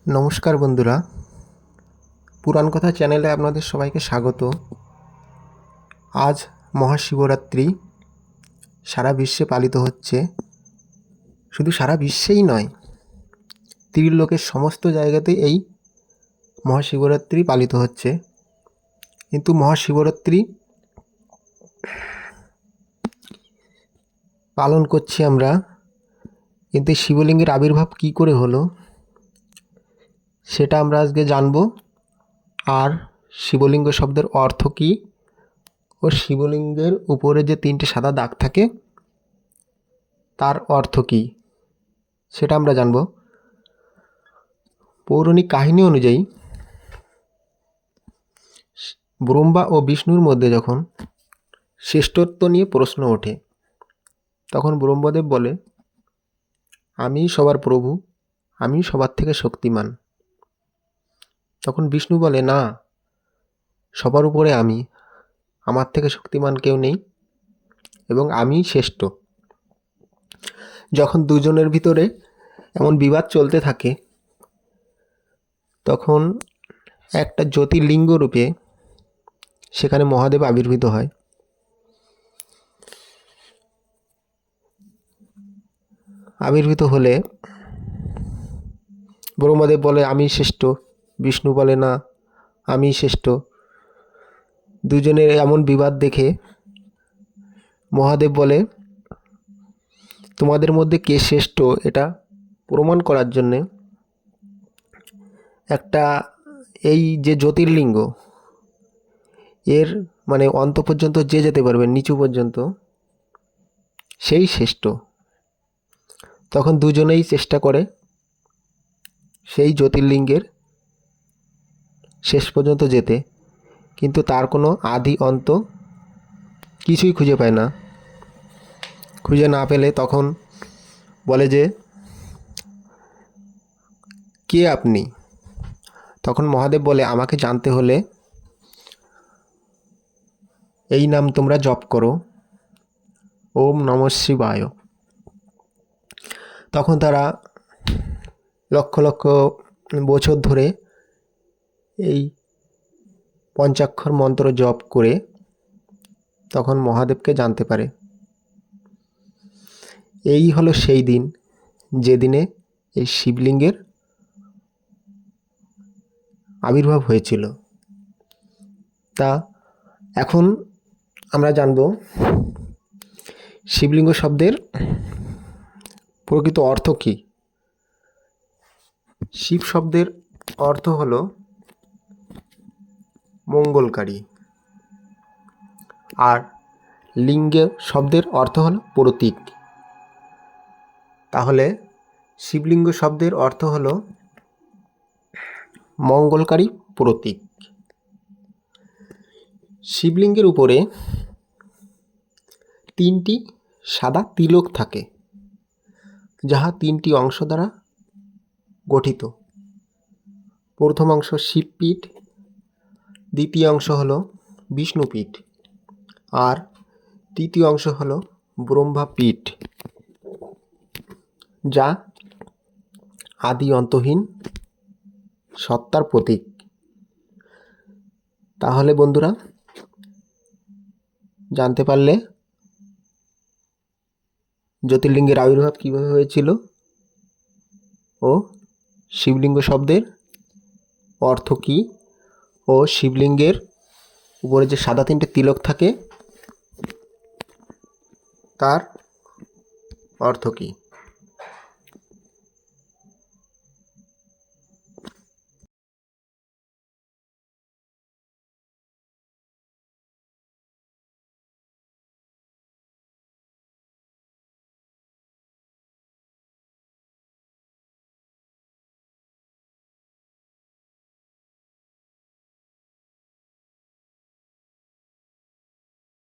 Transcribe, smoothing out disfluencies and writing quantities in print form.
নমস্কার বন্ধুরা, পুরাণ কথা চ্যানেলে আপনাদের সবাইকে স্বাগত। আজ মহাশিবরাত্রি সারা বিশ্বে পালিত হচ্ছে। শুধু সারা বিশ্বেই নয়, ত্রিলোকের সমস্ত জায়গাতেই এই মহাশিবরাত্রি পালিত হচ্ছে। কিন্তু মহাশিবরাত্রি পালন করছি আমরা, কিন্তু এই শিবলিঙ্গের আবির্ভাব কী করে হলো সেটা আমরা আজকে জানব। আর শিবলিঙ্গ শব্দের অর্থ কী ও শিবলিঙ্গের উপরে যে 3টে সাদা দাগ থাকে তার অর্থ কী সেটা আমরা জানব। পৌরাণিক কাহিনী অনুযায়ী ব্রহ্মা ও বিষ্ণুর মধ্যে যখন শ্রেষ্ঠত্ব নিয়ে প্রশ্ন ওঠে, তখন ব্রহ্মদেব বলে, আমি সবার প্রভু, আমি সবার থেকে শক্তিমান। তখন বিষ্ণু বলে, না, সবার উপরে আমি, আমার থেকে শক্তিমান কেউ নেই এবং আমি শ্রেষ্ঠ। যখন দুজনের ভিতরে এমন বিবাদ চলতে থাকে, তখন একটা জ্যোতির্লিঙ্গ রূপে সেখানে মহাদেব আবির্ভূত হয়। আবির্ভূত হলে ব্রহ্মদেব বলে আমি শ্রেষ্ঠ, বিষ্ণু বলে না, আমি শ্রেষ্ঠ। দুজনের এমন বিবাদ দেখে মহাদেব বলে, তোমাদের মধ্যে কে শ্রেষ্ঠ এটা প্রমাণ করার জন্যে একটা, এই যে জ্যোতির্লিঙ্গ এর মানে অন্ত পর্যন্ত যে যেতে পারবে, নিচু পর্যন্ত, সেই শ্রেষ্ঠ। তখন দুজনেই চেষ্টা করে সেই জ্যোতির্লিঙ্গের শেষ পর্যন্ত যেতে, কিন্তু তার কোনো আদি অন্ত কিছুই খুঁজে পায় না। খুঁজে না পেলে তখন বলে যে, কে আপনি? তখন মহাদেব বলে, আমাকে জানতে হলে এই নাম তোমরা জপ করো, ওম নমঃ শিবায়। তখন তারা লক্ষ লক্ষ বছর ধরে এই পঞ্চাক্ষর মন্ত্র জপ করে তখন মহাদেবকে জানতে পারে। এই হলো সেই দিন যেদিনে এই শিবলিঙ্গের আবির্ভাব হয়েছিল। তা এখন আমরা জানব শিবলিঙ্গ শব্দের প্রকৃত অর্থ কী। শিব শব্দের অর্থ হলো মঙ্গলকারী, আর লিঙ্গ শব্দের অর্থ হলো প্রতীক। তাহলে শিবলিঙ্গ শব্দের অর্থ হলো মঙ্গলকারী প্রতীক। শিবলিঙ্গের উপরে 3টি সাদা তিলক থাকে, যাহা 3টি অংশ দ্বারা গঠিত। প্রথম অংশ শিবপীঠ, দ্বিতীয় অংশ হলো বিষ্ণুপীঠ, আর তৃতীয় অংশ হলো ব্রহ্মাপীঠ, যা আদি অন্তহীন সত্তার প্রতীক। তাহলে বন্ধুরা, জানতে পারলে জ্যোতির্লিঙ্গের আবির্ভাব কীভাবে হয়েছিল ও শিবলিঙ্গ শব্দের অর্থ কী ও শিবলিঙ্গের উপরে যে সাদা 3টে তিলক থাকে তার অর্থ কী।